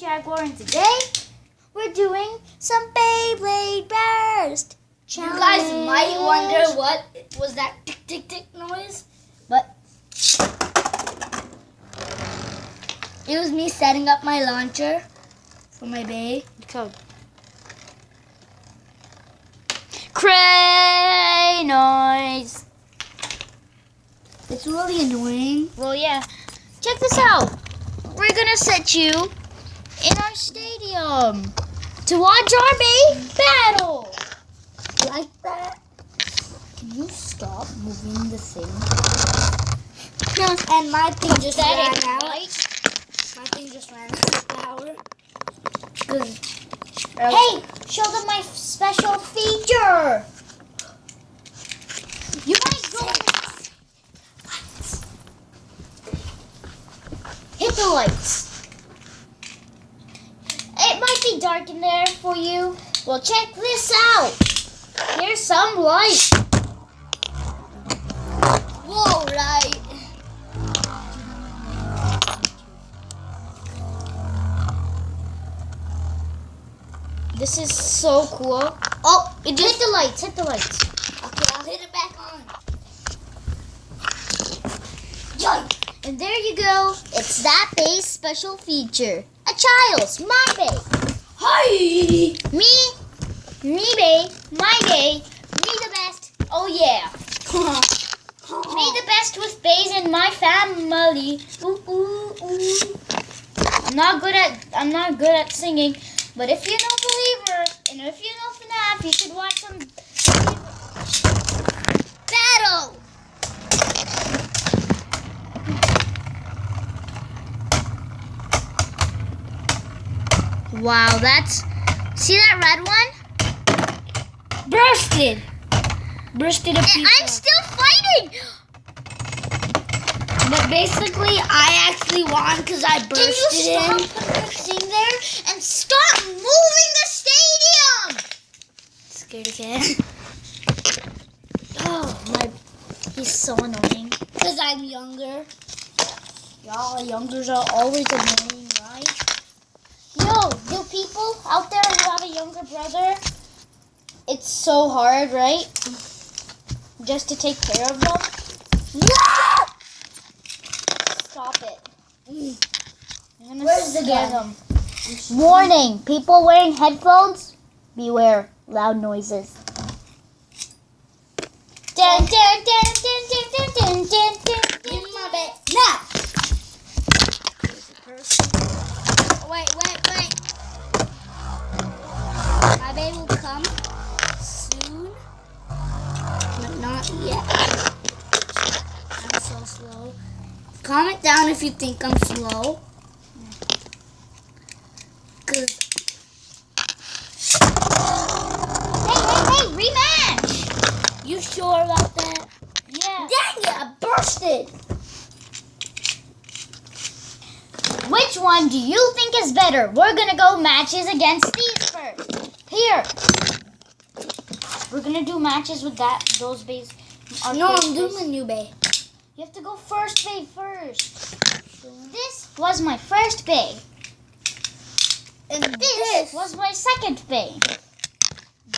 Jaguar, and today we're doing some Beyblade Burst challenge. You guys might wonder what was that tick tick tick noise, but it was me setting up my launcher for my bay. Code. Cray noise. It's really annoying. Well, yeah. Check this out. We're gonna set you in our stadium to watch our Bay battle. Like that? Can you stop moving the thing? No. And my thing just ran out. Right? My thing just ran out of power. Hey, show them my special feature. You might go. Hit the lights. It might be dark in there for you. Well, check this out. Here's some light. Whoa, right. This is so cool. Oh, it just hit the lights. Hit the lights. Okay, I'll hit it back on. And there you go. It's that Bay's special feature. A child's, my Bay. Hi! Me Bay, my Bay, me the best. Oh yeah. Me the best with Bays in my family. Ooh, ooh, ooh. I'm not good at singing, but if you know Believer and if you know FNAF, you should watch some battle. Wow, see that red one? Bursted a piece. I'm still fighting. But basically, I actually won because I bursted Can you in. stop bursting there and stop moving the stadium? Scared again. Oh, he's so annoying. Because I'm younger. Y'all youngers are always annoying, right? Yo, you people out there who have a younger brother, it's so hard, right? Just to take care of them. No! Stop it. I'm gonna Where's the scare gun? them. Warning, people wearing headphones, beware loud noises. Dun, dun, dun, dun, dun, dun, dun, dun, dun. In my bed. Now! Wait. My baby will come soon, but not yet. I'm so slow. Comment down if you think I'm slow. Hey, rematch! You sure about that? Yeah. Dang it, I bursted! Which one do you think is better? We're gonna go matches against these first. Here. We're gonna do matches with those bays. No, I'm doing a new bay. You have to go first bay first. This was my first bay. And This was my second bay.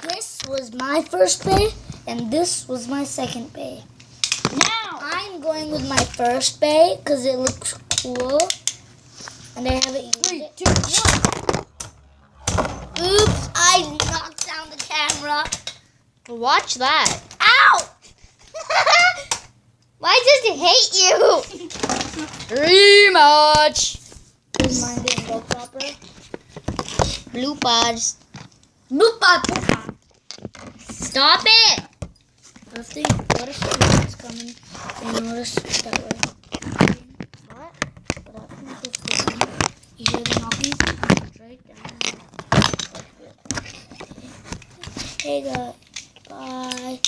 This was my first bay, and this was my second bay. Now, I'm going with my first bay because it looks cool, and I haven't used it. 3, 2, 1. Oops, I knocked down the camera. Watch that. Ow! Why does it hate you? Rematch. Is mine didn't go proper? Bloopers. Bloopa. Stop it. What if someone's coming and notice that we're What? what happens if you hear the knocking? Right down. Hey guys, bye.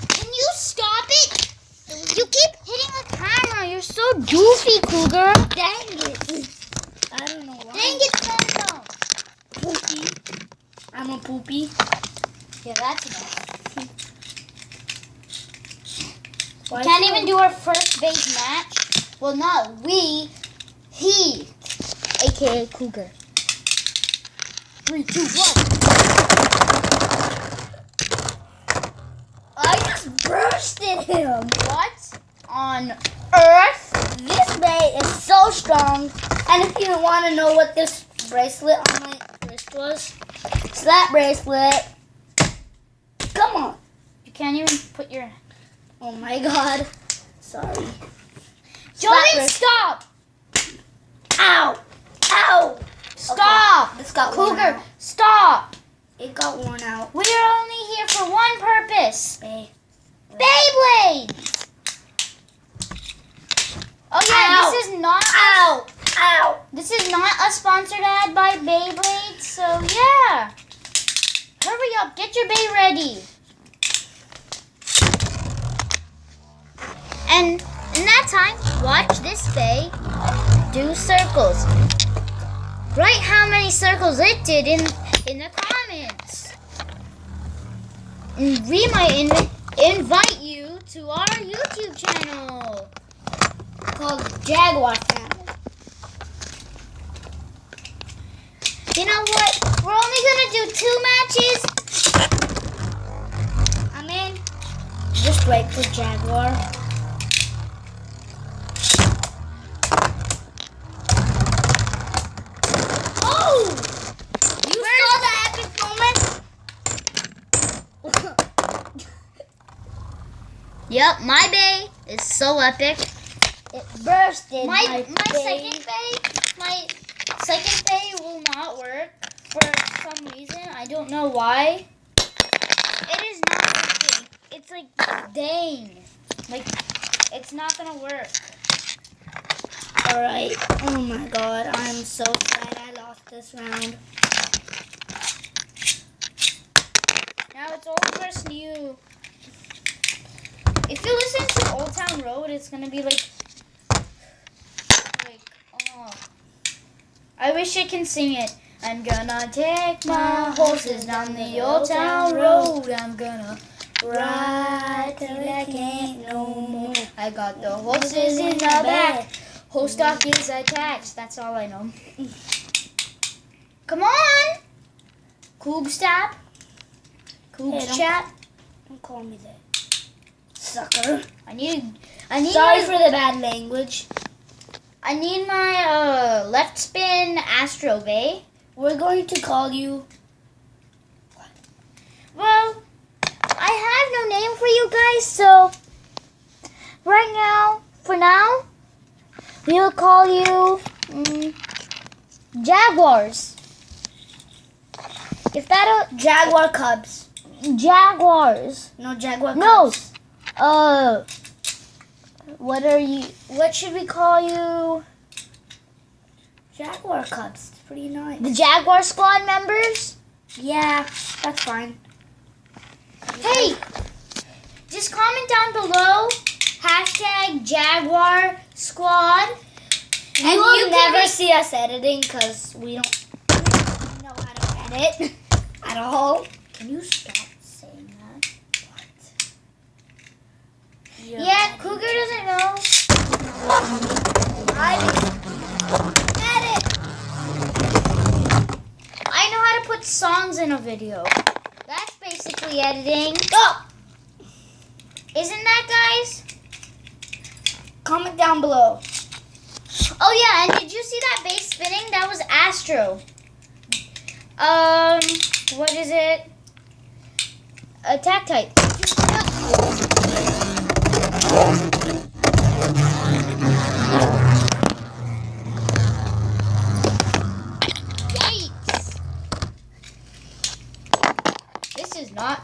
Can you stop it? You keep hitting the camera. You're so goofy, Cougar. Dang it. I don't know why. Dang it, Phantom. Poopy. I'm a poopy. Yeah, that's enough. Why Can't is it even do our first base match. Well, not we. Heath, aka Cougar. 3, 2, 1. I just bursted him. What on earth? This bay is so strong. And if you want to know what this bracelet on my wrist was, it's that bracelet. Come on. You can't even put your... Oh my god. Sorry. Jordan, stop! Ow! Ow! Stop! Okay. This got worn Cougar, out. stop! It got worn out. We are only here for one purpose. Bay. Beyblades! Oh yeah, Ow. this is not... Ow! Ow! This is not a sponsored ad by Beyblade, so yeah. Hurry up, get your bay ready. And in that time, watch this bay do circles. Write how many circles it did in the comments. And we might invite you to our YouTube channel Called Jaguar Family. You know what? We're only gonna do 2 matches. I'm in. Just wait for Jaguar. Oh! You saw the epic moment? Yep, my bay is so epic. It bursted. My bay. second bay will not work for some reason. I don't know why. It is not working. It's like, dang. Like, it's not gonna work. Alright. Oh my god. I'm so sad I lost this round. Now it's old versus new. If you listen to Old Town Road, it's gonna be like, oh. I wish I can sing it. I'm gonna take my horses down the Old Town Road. I'm gonna ride till I can't no more. I got the horses in the back. Whole stock is attached. That's all I know. Come on, Coog Stap, Coog's chat. Don't call me that. Sucker. I need. Sorry for the bad language. I need my left spin Astro Bay. We're going to call you. Well, I have no name for you guys, so right now, for now, we will call you Jaguars. If that Jaguar Cubs. Jaguars. No, Jaguar No. Cubs. What should we call you? Jaguar Cubs. It's pretty nice. The Jaguar Squad members? Yeah, that's fine. Hey, just comment down below, #Jaguar Squad. And you will never see us editing because we don't know how to edit at all. Can you stop saying that? What? Yeah, Cougar doesn't know. Edit. I know how to put songs in a video. That's basically editing. Oh! Isn't that, guys? Comment down below. Oh yeah, and did you see that bass spinning? That was Astro. What is it? Attack type. Yikes!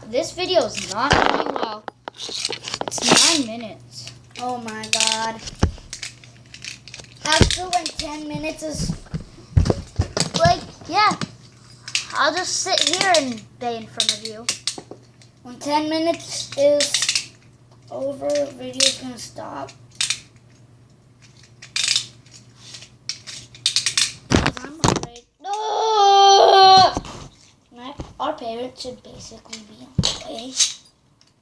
This video is not doing well. It's 9 minutes. Oh my god. After when 10 minutes is Like, yeah. I'll just sit here and bay in front of you. when 10 minutes is over, video's gonna stop. 'Cause I'm afraid. No! Our parents should basically be on the way.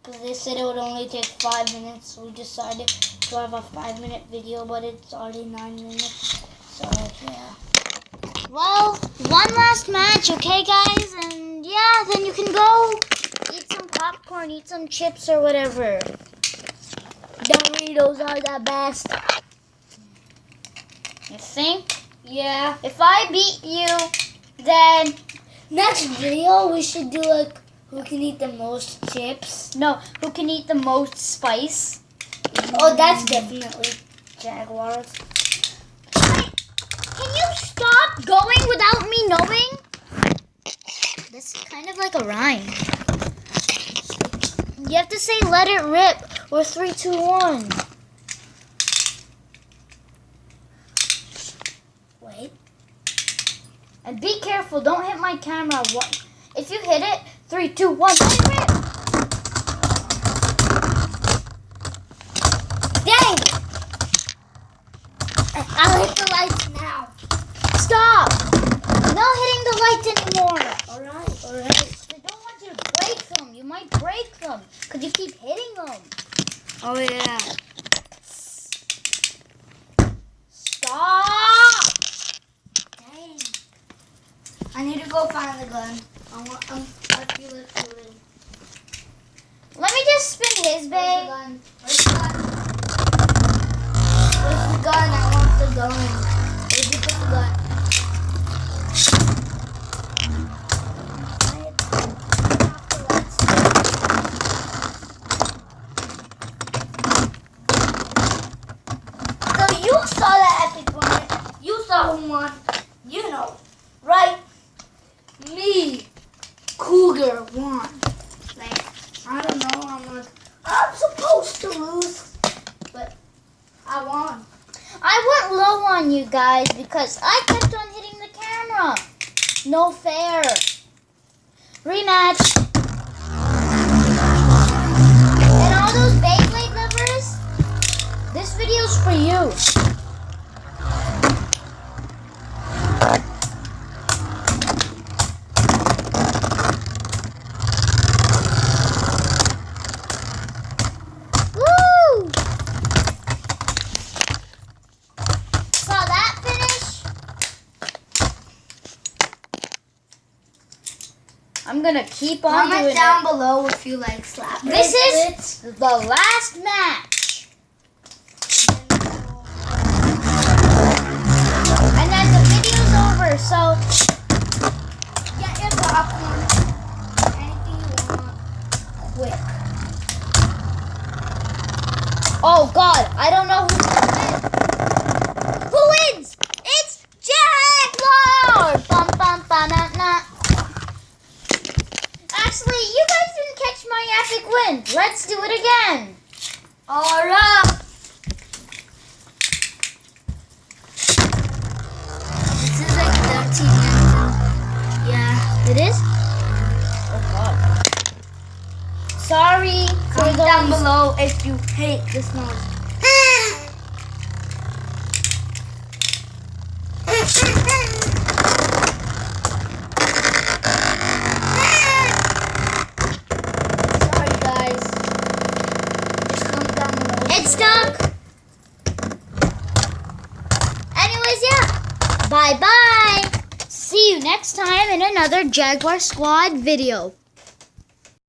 Because they said it would only take 5 minutes, so we decided to have a 5-minute video, but it's already 9 minutes. So, yeah. Well, one last match, okay, guys? And yeah, then you can go eat some popcorn, eat some chips or whatever. Doritos are the best. You think? Yeah. If I beat you, then Next video, we should do like who can eat the most chips. no, who can eat the most spice? Oh, that's definitely Jaguars. Can you stop going without me knowing? This is kind of like a rhyme. You have to say let it rip or 3, 2, 1. Wait. And be careful, don't hit my camera. If you hit it, 3, 2, 1, let it rip. Dang! I'll hit the lights now. Stop! No hitting the lights anymore. Alright. I don't want you to break them. You might break them because you keep hitting them. Oh yeah. Stop! Dang. I need to go find the gun. I feel it moving. Let me just spin his bag. Where's the gun? Where's the gun? I want the gun. Where'd you put the gun? So you saw that epic one. You saw who won. You know, right? Me, Cougar, won. Like, I don't know. I'm supposed to lose, but I won. I went low on you guys because I kept on hitting the camera. No fair. Rematch. And all those Beyblade lovers, this video's for you. Woo! Saw that finish? I'm gonna keep on Comment doing down it. below if you like slap. This bracelets. is the last match. And then the video's over, so Get your popcorn. Anything you want. Quick. oh god, I don't know who wins. It's Jaguar! Bum bum ba na na. Actually, you guys didn't catch my epic win. Let's do it again. Alright. This is like 13 minutes. Yeah. It is? Oh god. Sorry for Comment down those. below if you hate this noise. Sorry guys. Just comment down below. It's stuck. Anyways, yeah. Bye bye. See you next time in another Jaguar Squad video.